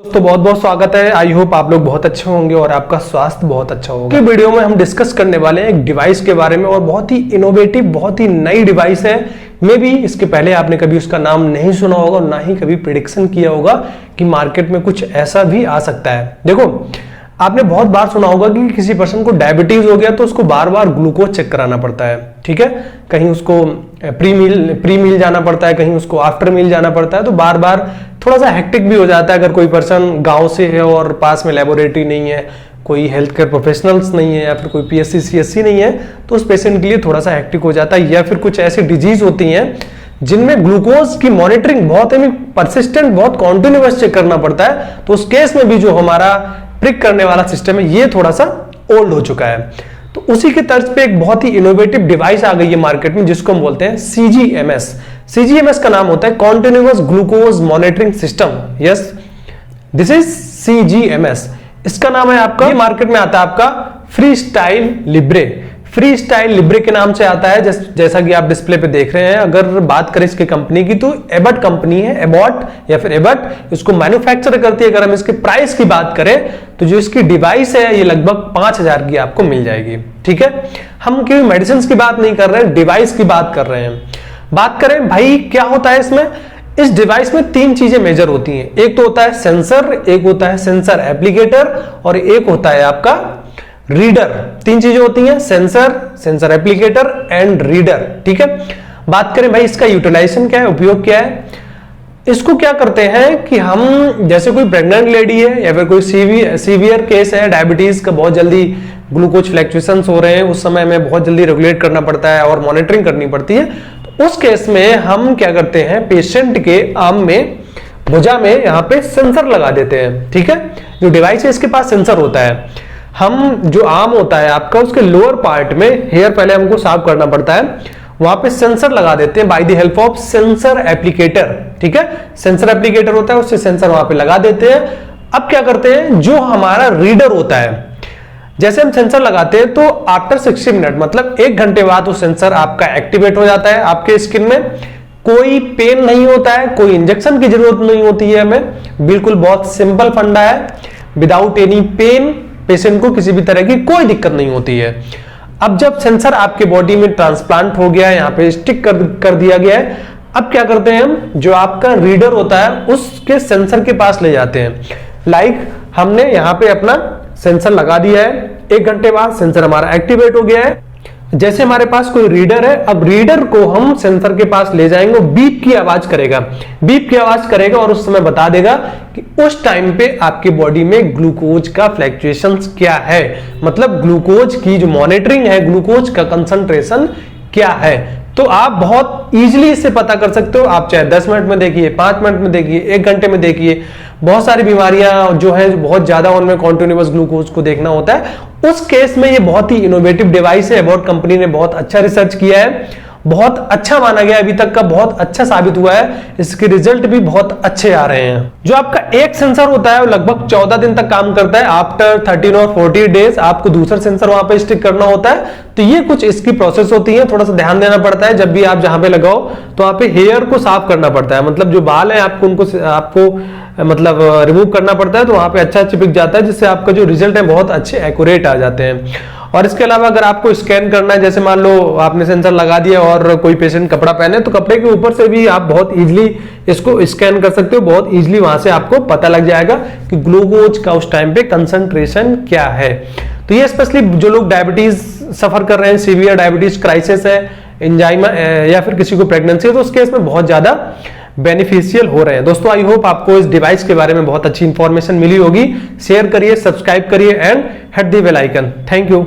दोस्तों बहुत बहुत स्वागत है। आई होप आप लोग बहुत अच्छे होंगे और आपका स्वास्थ्य बहुत अच्छा होगा। इस वीडियो में हम डिस्कस करने वाले हैं एक डिवाइस के बारे में और बहुत ही इनोवेटिव, बहुत ही नई डिवाइस है। मे बी इसके पहले आपने कभी उसका नाम नहीं सुना होगा और ना ही कभी प्रेडिक्शन किया होगा कि मार्केट में कुछ ऐसा भी आ सकता है। देखो, आपने बहुत बार सुना होगा कि किसी पर्सन को डायबिटीज हो गया तो उसको बार बार ग्लूकोज चेक कराना पड़ता है, ठीक है। कहीं उसको प्री मील जाना पड़ता है, कहीं उसको आफ्टर मील जाना पड़ता है। तो बार बार थोड़ा सा हेक्टिक भी हो जाता है। अगर कोई पर्सन गांव से है और पास में लेबोरेटरी नहीं है, कोई हेल्थ केयर प्रोफेशनल्स नहीं है या फिर कोई पीएससी सीएससी नहीं है, तो उस पेशेंट के लिए थोड़ा सा हेक्टिक हो जाता है। या फिर कुछ ऐसी डिजीज होती हैं जिनमें ग्लूकोज की मॉनिटरिंग बहुत परसिस्टेंट, बहुत कॉन्टिन्यूअस चेक करना पड़ता है। तो उस केस में भी जो हमारा प्रिक करने वाला सिस्टम है ये थोड़ा सा ओल्ड हो चुका है। तो उसी के तर्ज पे एक बहुत ही इनोवेटिव डिवाइस आ गई है मार्केट में, जिसको हम बोलते हैं CGMS। CGMS का नाम होता है continuous glucose monitoring system. Yes, this is CGMS। इसका नाम है आपका, ये मार्केट में आता है आपका फ्रीस्टाइल लिब्रे। फ्रीस्टाइल लिब्रे के नाम से आता है, जैसा कि आप डिस्प्ले पे देख रहे हैं। अगर बात करें इसके कंपनी की तो एबट कंपनी है, एबॉट या फिर एबट इसको मैन्युफैक्चर करती है। अगर हम इसके प्राइस की बात करें तो जो इसकी डिवाइस है ये लगभग 5000 की आपको मिल जाएगी, ठीक है। हम कोई मेडिसिन की बात नहीं कर रहे हैं, डिवाइस की बात कर रहे हैं। बात करें भाई क्या होता है इसमें, इस डिवाइस में तीन चीजें मेजर होती हैं। एक तो होता है सेंसर, एक होता है सेंसर एप्लीकेटर और एक होता है आपका रीडर। तीन चीजें होती हैं, sensor, sensor applicator and reader, ठीक है। बात करें भाई इसका यूटिलाइजेशन क्या है, उपयोग क्या है। इसको क्या करते हैं कि हम जैसे कोई प्रेग्नेंट लेडी है या फिर कोई सीवियर केस है, डायबिटीज का बहुत जल्दी ग्लूकोज फ्लैक्चुएशंस हो रहे हैं, उस समय में बहुत जल्दी रेगुलेट करना पड़ता है और मॉनिटरिंग करनी पड़ती है। तो उस केस में हम क्या करते हैं, पेशेंट के आर्म में, भुजा में यहाँ पे सेंसर लगा देते हैं, ठीक है। जो डिवाइस है इसके पास सेंसर होता है। हम जो आर्म होता है आपका, उसके लोअर पार्ट में हेयर पहले हमको साफ करना पड़ता है, वहां पे सेंसर लगा देते हैं by the help of sensor applicator, ठीक है। सेंसर एप्लीकेटर होता है, उससे सेंसर वहां पे लगा देते हैं। अब क्या करते हैं, जो हमारा रीडर होता है, जैसे हम सेंसर लगाते हैं तो आफ्टर 60 मिनट, मतलब 1 घंटे बाद वो सेंसर आपका एक्टिवेट हो जाता है आपके स्किन में। कोई पेन नहीं होता है, कोई इंजेक्शन की जरूरत नहीं होती है हमें, बिल्कुल बहुत सिंपल फंडा है। विदाउट एनी पेन पेशेंट को किसी भी तरह की कोई दिक्कत नहीं होती है। अब जब सेंसर आपके बॉडी में ट्रांसप्लांट हो गया है, यहाँ पे स्टिक कर दिया गया है, अब क्या करते हैं हम, जो आपका रीडर होता है उसके सेंसर के पास ले जाते हैं। लाइक हमने यहाँ पे अपना सेंसर लगा दिया है, 1 घंटे बाद सेंसर हमारा एक्टिवेट हो गया है। जैसे हमारे पास कोई रीडर है, अब रीडर को हम सेंसर के पास ले जाएंगे, बीप की आवाज करेगा, बीप की आवाज करेगा और उस समय बता देगा कि उस टाइम पे आपकी बॉडी में ग्लूकोज का फ्लैक्चुएशंस क्या है, मतलब ग्लूकोज की जो मॉनिटरिंग है, ग्लूकोज का कंसंट्रेशन क्या है। तो आप बहुत इजीली इससे पता कर सकते हो। आप चाहे 10 मिनट में देखिए, 5 मिनट में देखिए, 1 घंटे में देखिए। बहुत सारी बीमारियां जो है बहुत ज्यादा उनमें कॉन्टिन्यूअस ग्लूकोज को देखना होता है, उस केस में ये बहुत ही इनोवेटिव डिवाइस है। एबॉट कंपनी ने बहुत अच्छा रिसर्च किया है, बहुत अच्छा माना गया अभी तक का, बहुत अच्छा साबित हुआ है। इसके रिजल्ट भी बहुत अच्छे आ रहे हैं। जो आपका एक सेंसर होता है वो लगभग 14 दिन तक काम करता है। आफ्टर 13 और 40 डेज आपको दूसरा सेंसर वहां पे स्टिक करना होता है। तो ये कुछ इसकी प्रोसेस होती है, थोड़ा सा ध्यान देना पड़ता है। जब भी आप जहां पे लगाओ तो वहां पे हेयर को साफ करना पड़ता है, मतलब जो बाल है आपको उनको मतलब रिमूव करना पड़ता है, तो वहां पे अच्छा चिपक जाता है, जिससे आपका जो रिजल्ट है बहुत अच्छे एक्यूरेट आ जाते हैं। और इसके अलावा अगर आपको स्कैन करना है, जैसे मान लो आपने सेंसर लगा दिया और कोई पेशेंट कपड़ा पहने, तो कपड़े के ऊपर से भी आप बहुत इजीली इसको स्कैन कर सकते हो। बहुत इजीली वहां से आपको पता लग जाएगा कि ग्लूकोज का उस टाइम पे कंसंट्रेशन क्या है। तो ये स्पेशली जो लोग डायबिटीज सफर कर रहे हैं, सीवियर डायबिटीज क्राइसिस है, एंजाइमा या फिर किसी को प्रेगनेंसी है, तो उस केस में बहुत ज्यादा बेनिफिशियल हो रहे हैं। दोस्तों आई होप आपको इस डिवाइस के बारे में बहुत अच्छी इंफॉर्मेशन मिली होगी। शेयर करिए, सब्सक्राइब करिए and hit the bell icon. Thank you.